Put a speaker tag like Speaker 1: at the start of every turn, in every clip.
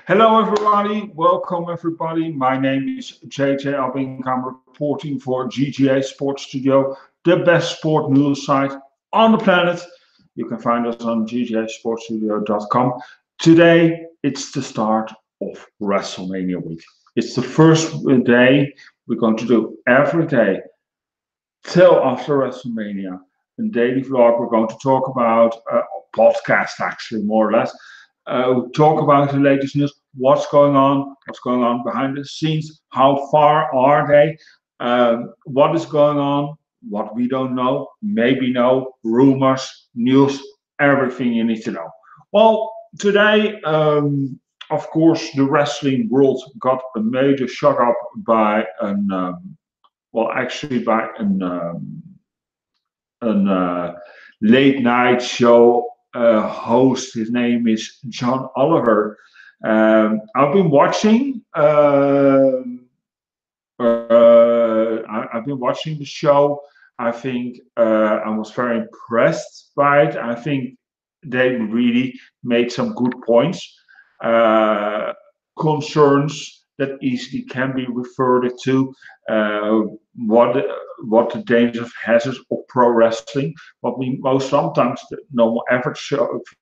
Speaker 1: Hello, everybody. Welcome, everybody. My name is JJA Abbink. I'm reporting for JJA Sport Studio, the best sport news site on the planet. You can find us on jjasportstudio.com. Today, it's the start of WrestleMania week. It's the first day we're going to do every day till after WrestleMania. In daily vlog, we're going to talk about podcast, actually, more or less. We'll talk about the latest news, what's going on behind the scenes, how far are they, what is going on, what we don't know, maybe know, rumors, news, everything you need to know. Well, today, of course, the wrestling world got a major shock up by an late night show host. His name is John Oliver. I've been watching. I've been watching the show. I think I was very impressed by it. I think they really made some good points, concerns that easily can be referred to. What the dangers, hazards of pro wrestling, what we most sometimes the normal average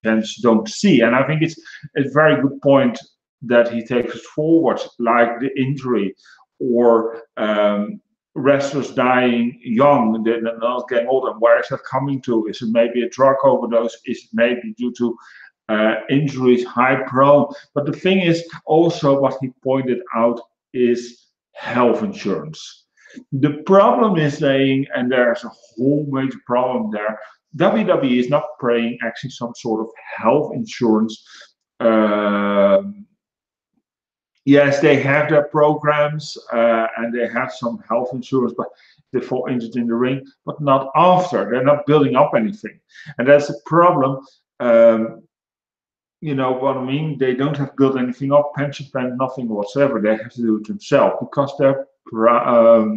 Speaker 1: fans don't see. And I think it's a very good point that he takes us forward, like the injury or wrestlers dying young, they're not getting older. Where is that coming to? Is it maybe a drug overdose? Is it maybe due to injuries, high prone? But the thing is also what he pointed out is health insurance. The problem is saying, and there's a whole major problem there, WWE is not paying actually some sort of health insurance. Yes, they have their programs and they have some health insurance, but they fall injured in the ring, but not after. They're not building up anything. And that's a problem. You know what I mean? They don't have built anything up, pension plan, nothing whatsoever. They have to do it themselves because they're what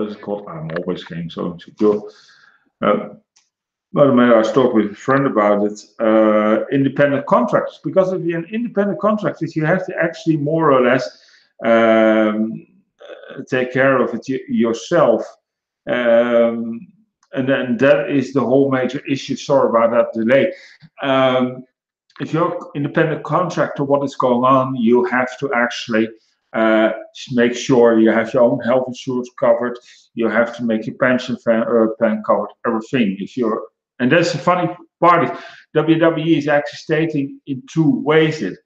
Speaker 1: is it called? I'm always getting so insecure. But I was talking with a friend about it. Independent contractors, because if you're an independent contractor, you have to actually more or less take care of it yourself. And then that is the whole major issue. Sorry about that delay. If you're independent contractor, what is going on? You have to actually make sure you have your own health insurance covered. You have to make your pension plan covered. Everything. And that's the funny part. WWE is actually stating in two ways it.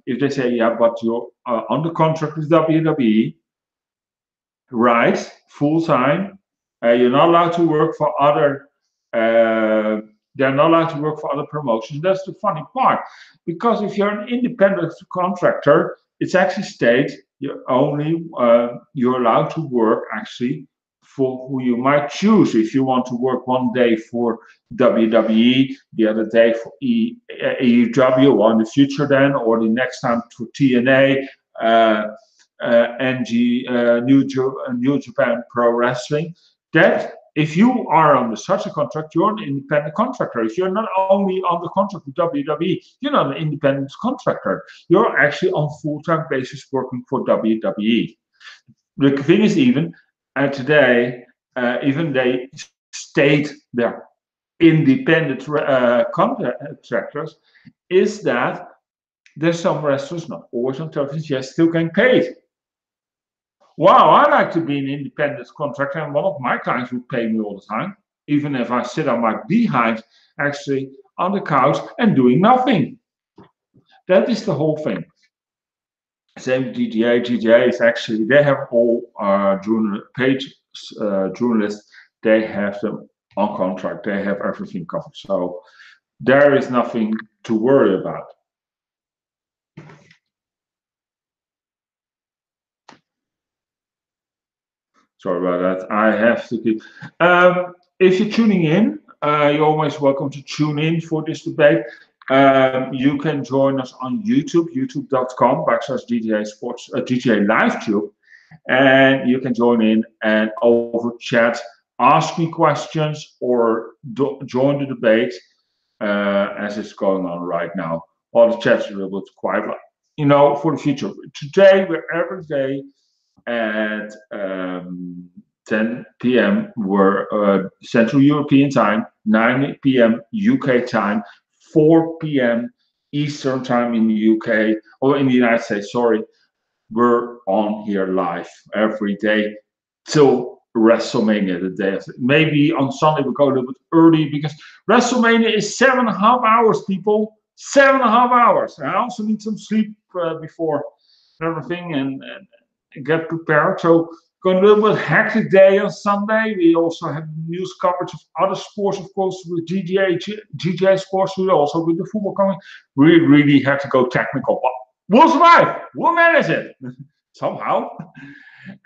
Speaker 1: If they say, yeah, but you're under contract with WWE, right? Full time. You're not allowed to work for other. They're not allowed to work for other promotions. That's the funny part, because if you're an independent contractor, it's actually state you're allowed to work actually for who you might choose. If you want to work one day for WWE, the other day for AEW, or in the future then, or the next time for TNA. New Japan Pro Wrestling, that if you are under such a contract, you're an independent contractor. If you're not only on the contract with WWE, you're not an independent contractor. You're actually on full-time basis working for WWE. The thing is even, today, even they state they're independent contractors, is that there's some wrestlers, not always on television, yet still getting paid. Wow, I like to be an independent contractor, and one of my clients would pay me all the time, even if I sit on my behind, actually on the couch and doing nothing. That is the whole thing. Same with JJA. JJA is actually, they have all journalists, they have them on contract, they have everything covered. So there is nothing to worry about. Sorry about that. I have to keep. If you're tuning in, you're always welcome to tune in for this debate. You can join us on YouTube, youtube.com/JJA Sports, JJA LiveTube, and you can join in and over chat, ask me questions or join the debate. as is going on right now. All the chats will quite like, for the future. Today, we're every day at 10 p.m. We're Central European time, 9 p.m. UK time, 4 p.m. Eastern time in the UK, or in the United States, sorry. We're on here live every day till WrestleMania, the day after. Maybe on Sunday we'll go a little bit early because WrestleMania is 7.5 hours, people. 7.5 hours. I also need some sleep before everything and get prepared. So going a little bit hectic day on Sunday. We also have news coverage of other sports, of course, with JJA Sport Studio, also with the football coming. We really have to go technical. But we'll survive. We'll manage it somehow.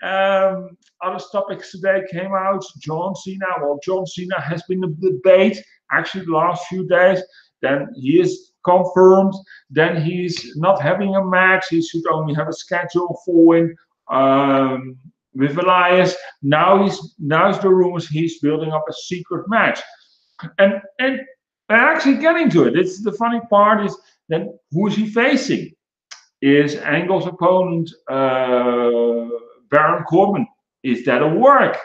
Speaker 1: Other topics today came out. John Cena. Well, John Cena has been a debate actually the last few days. Then he is confirmed. Then he's not having a match. He should only have a schedule following with Elias. Now the rumors he's building up a secret match. And actually getting to it. It's the funny part is that who is he facing? Is Angle's opponent Baron Corbin? Is that a work?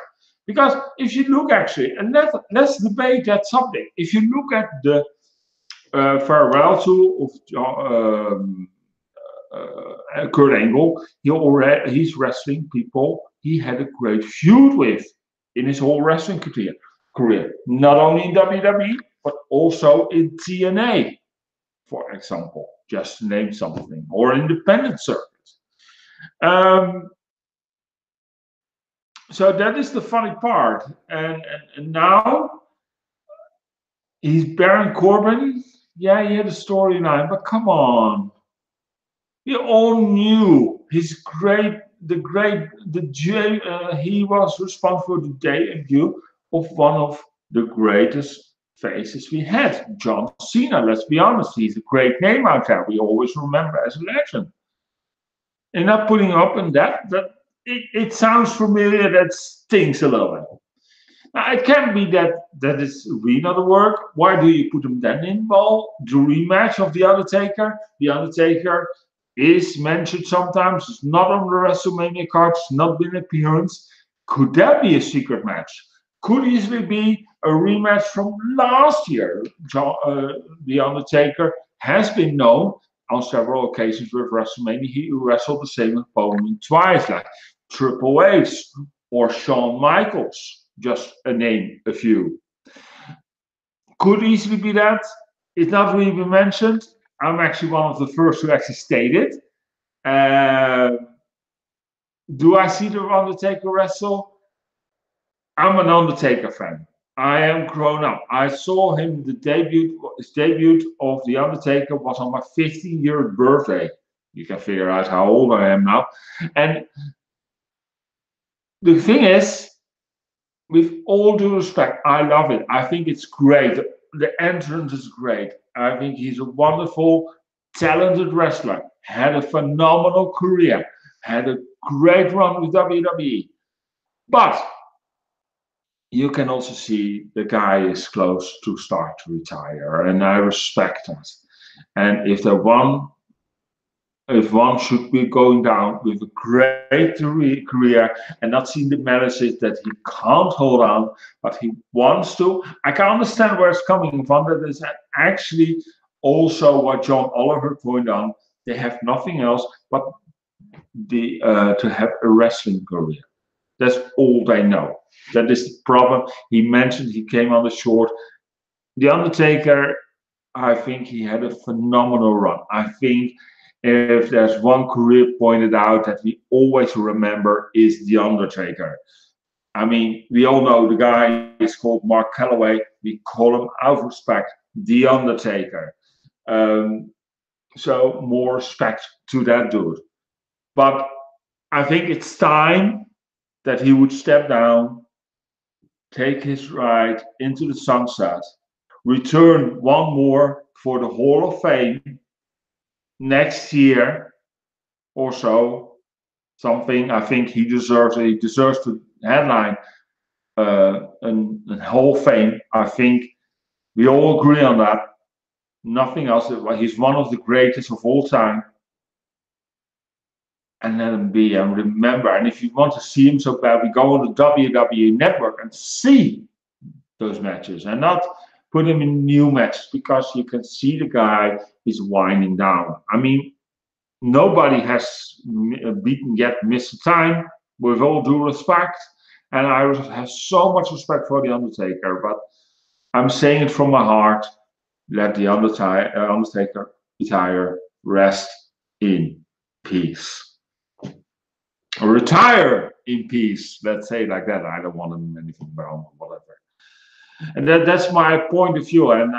Speaker 1: Because if you look actually, and let's debate that subject. If you look at the farewell tour of Kurt Angle, he's wrestling people he had a great feud with in his whole wrestling career. Not only in WWE, but also in TNA, for example, just to name something, or independent circuits. So that is the funny part. And now he's Baron Corbin. Yeah, he had a storyline, but come on. We all knew he's great. He was responsible for the debut of one of the greatest faces we had, John Cena. Let's be honest, he's a great name out there. We always remember as a legend. And not putting up in that it sounds familiar. That stings a little bit. Now, it can be that is really not a work. Why do you put him then in? Well, the rematch of The Undertaker. The Undertaker is mentioned sometimes. It's not on the WrestleMania card. It's not been an appearance. Could that be a secret match? Could easily be a rematch from last year. The Undertaker has been known on several occasions with WrestleMania. He wrestled the same opponent twice, like Triple H or Shawn Michaels, just to name a few. Could easily be that. It's not really been mentioned. I'm actually one of the first to actually state it. Do I see the Undertaker wrestle? I'm an Undertaker fan. I am grown up. I saw him, his debut of The Undertaker was on my 15-year birthday. You can figure out how old I am now. And the thing is, with all due respect, I love it. I think it's great. The entrance is great. I think he's a wonderful, talented wrestler. Had a phenomenal career. Had a great run with WWE. But you can also see the guy is close to start to retire, and I respect that. And if one should be going down with a great career and not seeing the messages that he can't hold on, but he wants to, I can understand where it's coming from. That is actually also what John Oliver pointed out. They have nothing else but to have a wrestling career. That's all they know. That is the problem. He mentioned he came on the short. The Undertaker, I think he had a phenomenal run. I think if there's one career pointed out that we always remember is The Undertaker. I mean, we all know the guy is called Mark Calloway. We call him, out of respect, The Undertaker. So more respect to that dude. But I think it's time that he would step down, take his ride into the sunset, return one more for the Hall of Fame next year or so. Something I think he deserves. He deserves to headline a Hall of Fame. I think we all agree on that. nothing else. He's one of the greatest of all time. And let him be. And remember, and if you want to see him so bad, we go on the WWE network and see those matches and not put him in new matches, because you can see the guy is winding down. I mean, nobody has beaten yet Mr. Time, with all due respect. And I have so much respect for The Undertaker, but I'm saying it from my heart. Let The Undertaker retire, rest in peace. Or retire in peace, let's say it like that. I don't want him anything wrong or whatever. And that's my point of view. And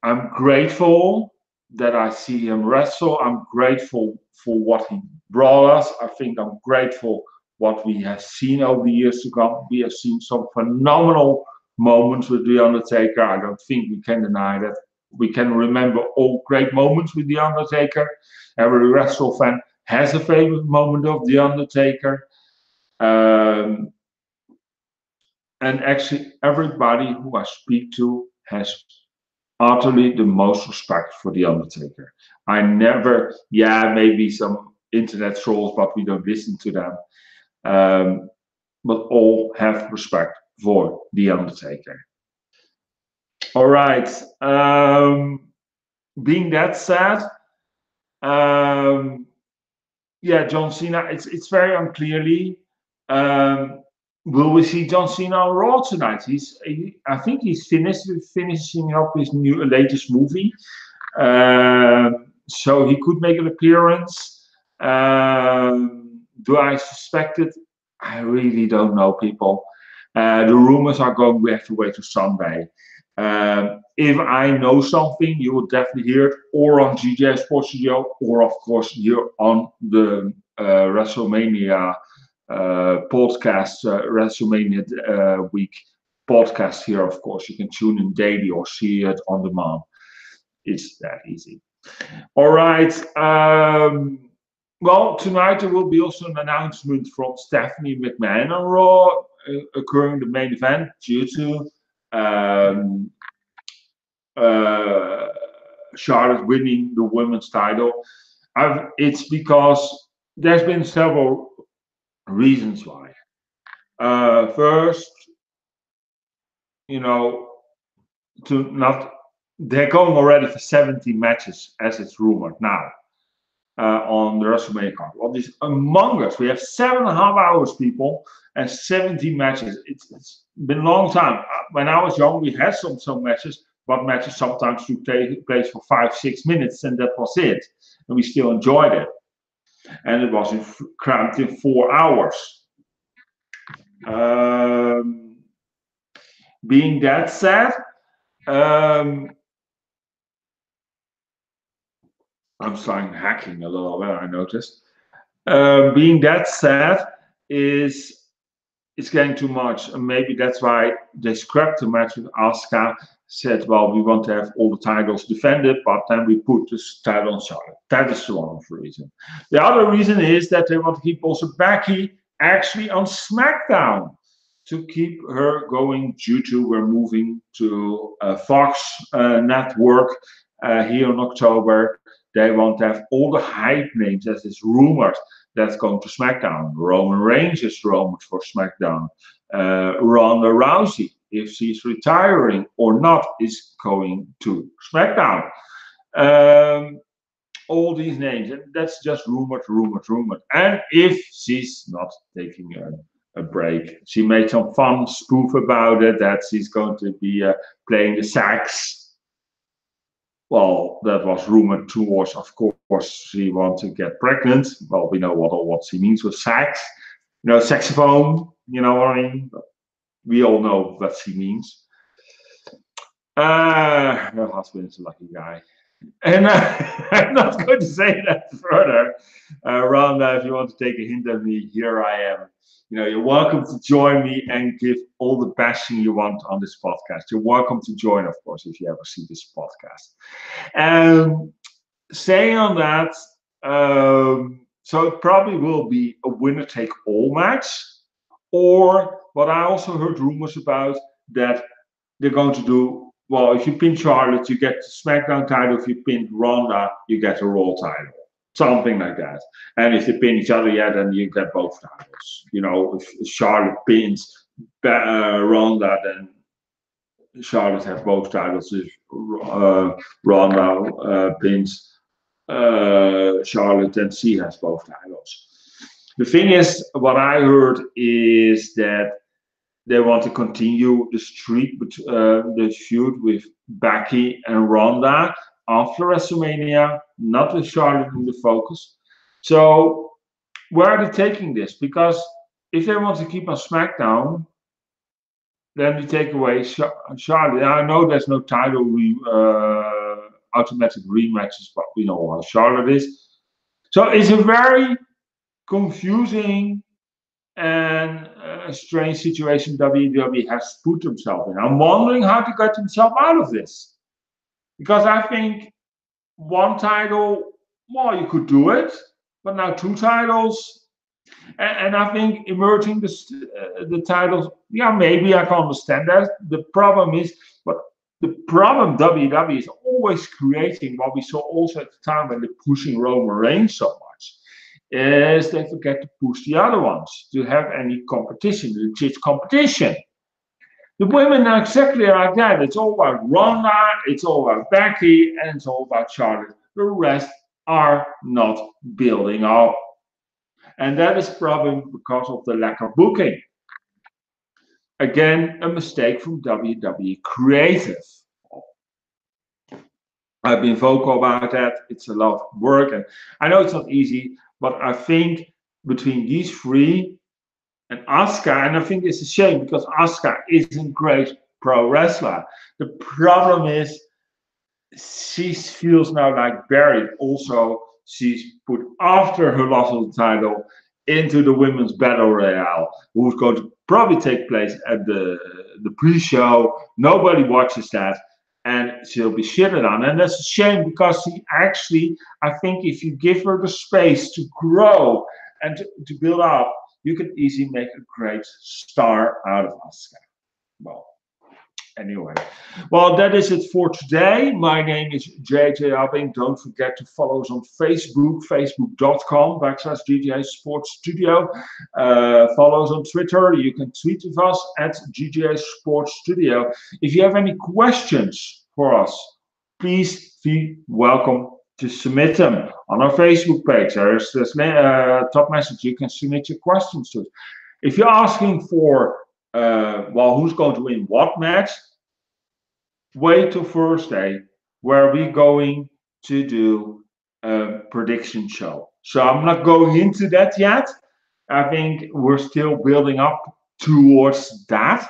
Speaker 1: I'm grateful that I see him wrestle. I'm grateful for what he brought us. I think I'm grateful what we have seen over the years to come. We have seen some phenomenal moments with The Undertaker. I don't think we can deny that. We can remember all great moments with The Undertaker. Every wrestling fan has a favorite moment of The Undertaker. And actually, everybody who I speak to has utterly the most respect for The Undertaker. I never, maybe some internet trolls, but we don't listen to them. But all have respect for The Undertaker. All right. Being that said, John Cena, it's very unclearly. Will we see John Cena on Raw tonight? I think he's finishing up his latest movie, so he could make an appearance. Do I suspect it? I really don't know, people. The rumors are going. We have to wait till Sunday. If I know something, you will definitely hear it, or on JJA Sport Studio, or of course here on the WrestleMania podcast, WrestleMania week podcast here. Of course, you can tune in daily or see it on demand. It's that easy. All right. Well, tonight there will be also an announcement from Stephanie McMahon on Raw, occurring the main event due to Charlotte winning the women's title. It's because there's been several reasons why. First, they're going already for 70 matches, as it's rumored now, on the WrestleMania card. Well, this Among Us, we have 7.5 hours, people, and 70 matches. It's been a long time. When I was young, we had some matches, but matches sometimes took place for 5-6 minutes, and that was it. And we still enjoyed it. And it was cramped in 4 hours. Being that said, I'm starting hacking a little bit, I noticed. Being that said, it's getting too much, and maybe that's why they scrapped the match with Asuka. Said, well, we want to have all the titles defended, but then we put this title on Charlotte. That is one of the reason. The other reason is that they want to keep also Becky actually on SmackDown, to keep her going, due to we're moving to Fox network here in October. They want to have all the hype names, as is rumored, that's going to SmackDown. Roman Reigns is rumored for SmackDown. Ronda Rousey, if she's retiring or not, is going to SmackDown. All these names, and that's just rumored. And if she's not taking a break, she made some fun spoof about it, that she's going to be playing the sax. Well, that was rumored towards, of course, she wants to get pregnant. Well, we know what she means with sax. Saxophone, you know what I mean? We all know what she means. Her husband's a lucky guy. And I'm not going to say that further. Rhonda, if you want to take a hint at me, here I am. You're welcome to join me and give all the bashing you want on this podcast. You're welcome to join, of course, if you ever see this podcast. And saying on that, so it probably will be a winner-take-all match, or what I also heard rumors about, that they're going to do well, if you pin Charlotte, you get the SmackDown title. If you pin Ronda, you get the Raw title. Something like that. And if they pin each other, yeah, then you get both titles. You know, if Charlotte pins Ronda, then Charlotte has both titles. If Ronda pins Charlotte, then she has both titles. The thing is, what I heard is that they want to continue the streak, the feud with Becky and Ronda after WrestleMania, not with Charlotte in the focus. So where are they taking this? Because if they want to keep on SmackDown, then you take away Charlotte. I know there's no title automatic rematches, but we know how Charlotte is. So it's a very confusing and a strange situation WWE has put themselves in. I'm wondering how to get themselves out of this. Because I think one title, well, you could do it, but now two titles. And I think emerging the titles, yeah, maybe I can understand that. The problem is, but the problem WWE is always creating, what we saw also at the time when they're pushing Roman Reigns so much, is they forget to push the other ones to have any competition, legit competition. The women are exactly like that. It's all about Ronda, it's all about Becky, and it's all about Charlotte. The rest are not building up. And that is probably because of the lack of booking. Again, a mistake from WWE Creative. I've been vocal about that. It's a lot of work, and I know it's not easy, but I think between these three and Asuka, and I think it's a shame because Asuka is a great pro wrestler. The problem is she feels now like buried. Also, she's put after her loss of the title into the women's battle royale, who's going to probably take place at the pre-show. Nobody watches that, and she'll be shitted on. And that's a shame because she actually, I think if you give her the space to grow and to build up, you can easily make a great star out of Asuka. Well, anyway, well, that is it for today. My name is JJA Abbink. Don't forget to follow us on Facebook, facebook.com/JJA Sport Studio. Follow us on Twitter. You can tweet with us at JJA Sport Studio. If you have any questions for us, please feel welcome to submit them on our Facebook page. There's this top message. You can submit your questions to us. If you're asking for well, who's going to win what match? Wait till Thursday, where we're going to do a prediction show. So I'm not going into that yet. I think we're still building up towards that.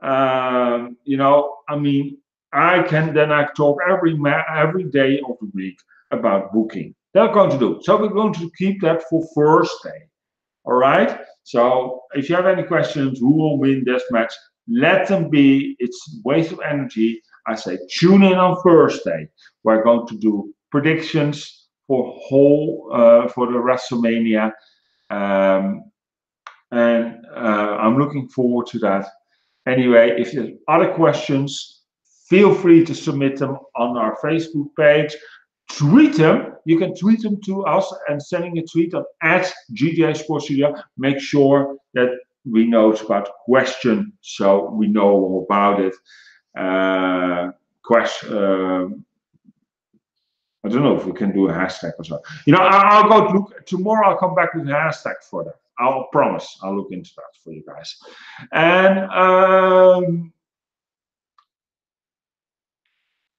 Speaker 1: You know, I mean, I talk every day of the week about booking. They're going to do. So we're going to keep that for Thursday. All right. So if you have any questions, who will win this match? Let them be. It's a waste of energy. I say tune in on Thursday. We're going to do predictions for the WrestleMania, and I'm looking forward to that. Anyway, if there's other questions, feel free to submit them on our Facebook page. Tweet them. You can tweet them to us and sending a tweet on @JJA Sport Studio. Make sure that we know it's about question, so we know all about it. I don't know if we can do a hashtag or so. You know, I'll go look tomorrow. I'll come back with a hashtag for that. I'll promise. I'll look into that for you guys.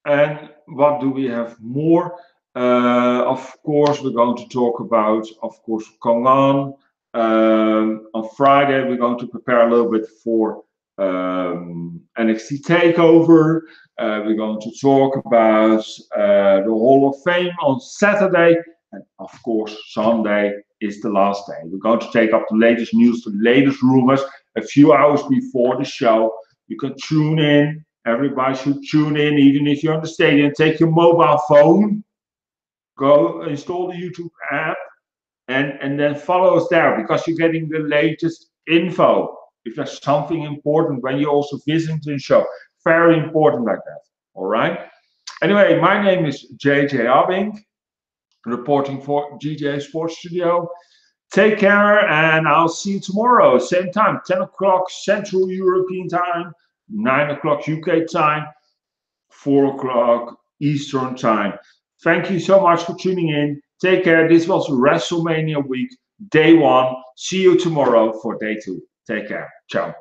Speaker 1: And what do we have more? Of course, we're going to talk about, of course, Kongan. On Friday, we're going to prepare a little bit for NXT TakeOver. We're going to talk about the Hall of Fame on Saturday. And of course, Sunday is the last day. We're going to take up the latest news, the latest rumors, a few hours before the show. You can tune in. Everybody should tune in, even if you're on the stadium. Take your mobile phone, go install the YouTube app, and then follow us there because you're getting the latest info. If there's something important when you're also visiting the show, very important like that. All right. Anyway, my name is JJA Abbink, reporting for JJA Sport Studio. Take care, and I'll see you tomorrow, same time, 10 o'clock Central European time, 9 o'clock UK time, 4 o'clock Eastern time. Thank you so much for tuning in. Take care. This was WrestleMania week, day 1. See you tomorrow for day 2. Take care. Ciao.